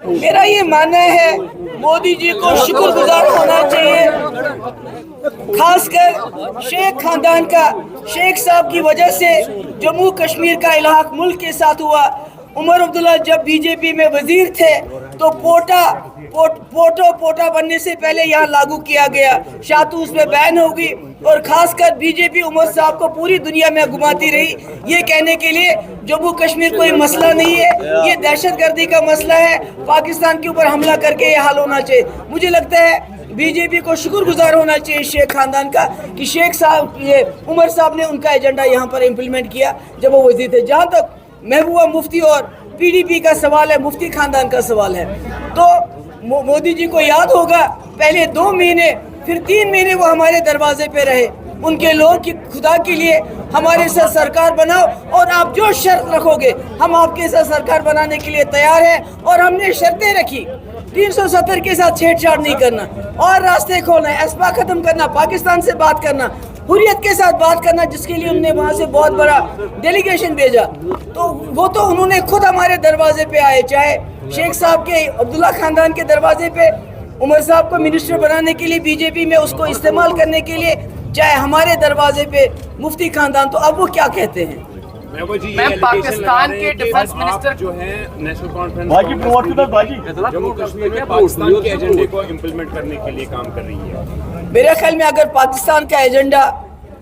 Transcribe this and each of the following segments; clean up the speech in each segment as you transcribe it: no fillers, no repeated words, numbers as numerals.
میرا یہ ماننا ہے مودی جی کو شکر گزار ہونا چاہیے، خاص کر شیخ خاندان کا۔ شیخ صاحب کی وجہ سے جموں کشمیر کا الحاق ملک کے ساتھ ہوا۔ عمر عبداللہ جب بی جے پی میں وزیر تھے تو پوٹا بننے سے پہلے یہاں لاگو کیا گیا، شاتو اس میں بین ہوگی، اور خاص کر بی جے پی عمر صاحب کو پوری دنیا میں گھماتی رہی یہ کہنے کے لیے جموں کشمیر کوئی مسئلہ نہیں ہے، یہ دہشت گردی کا مسئلہ ہے، پاکستان کے اوپر حملہ کر کے یہ حل ہونا چاہیے۔ مجھے لگتا ہے بی جے پی کو شکر گزار ہونا چاہیے شیخ خاندان کا کہ شیخ صاحب یہ عمر صاحب نے ان کا ایجنڈا یہاں پر امپلیمنٹ کیا جب وہ وزیر تھے۔ جہاں تک محبوبہ مفتی اور پی ڈی پی کا سوال ہے، مفتی خاندان کا سوال ہے، تو مودی جی کو یاد ہوگا پہلے 2 مہینے پھر 3 مہینے وہ ہمارے دروازے پہ رہے، ان کے لوگ کی خدا کے لیے ہمارے ساتھ سرکار بناؤ اور آپ جو شرط رکھو گے ہم آپ کے ساتھ سرکار بنانے کے لیے تیار ہیں، اور ہم نے شرطیں رکھی 370 کے ساتھ چھیڑ چھاڑ نہیں کرنا، اور راستے کھولنا ہے، ایسپا ختم کرنا، پاکستان سے بات کرنا، حریت کے ساتھ بات کرنا، جس کے لیے ہم نے وہاں سے بہت بڑا ڈیلیگیشن بھیجا، تو وہ تو انہوں نے خود ہمارے دروازے پہ آئے، چاہے شیخ صاحب کے عبداللہ خاندان کے دروازے پہ عمر صاحب کو منسٹر بنانے کے لیے بی جے پی میں اس کو استعمال کرنے کے لیے، چاہے ہمارے دروازے پہ مفتی خاندان، تو اب وہ کیا کہتے ہیں؟ میم پاکستان کے ڈیفنس منسٹر جو ہے نیشنل کانفرنس جموں کشمیر میں پاکستان کے ایجنڈے کو امپلیمنٹ کرنے کے لیے کام کر رہی ہے۔ میرے خیال میں اگر پاکستان کا ایجنڈا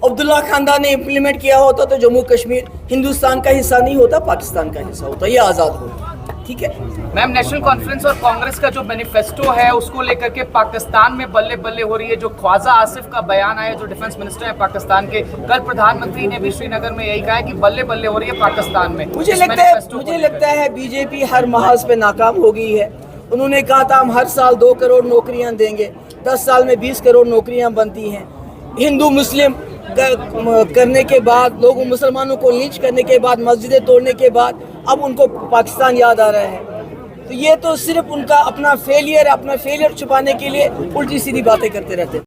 عبداللہ خاندان نے امپلیمنٹ کیا ہوتا تو جموں کشمیر ہندوستان کا حصہ نہیں ہوتا، پاکستان کا حصہ ہوتا، یہ آزاد ہوتا، ٹھیک ہے۔ میم نیشنل کانفرنس اور کانگریس کا جو مینیفیسٹو ہے اس کو لے کر کے پاکستان میں بلے بلے ہو رہی ہے، جو خواجہ آصف کا بیان آیا جو ڈیفنس منسٹر ہیں پاکستان کے، کل پردھان منتری نے بھی سری نگر میں یہی کہا ہے کہ بلے بلے ہو رہی ہے پاکستان میں۔ مجھے لگتا ہے بی جے پی ہر محاذ پہ ناکام ہو گئی ہے۔ انہوں نے کہا تھا ہم ہر سال 2 کروڑ نوکریاں دیں گے، 10 سال میں 20 کروڑ نوکریاں بنتی ہیں۔ ہندو مسلم کرنے کے بعد، لوگوں مسلمانوں کو لنچ کرنے کے بعد، مسجدیں توڑنے کے بعد اب ان کو پاکستان یاد آ رہا ہے، تو یہ تو صرف ان کا اپنا فیلئر چھپانے کے لیے الٹی سیدھی باتیں کرتے رہتے ہیں۔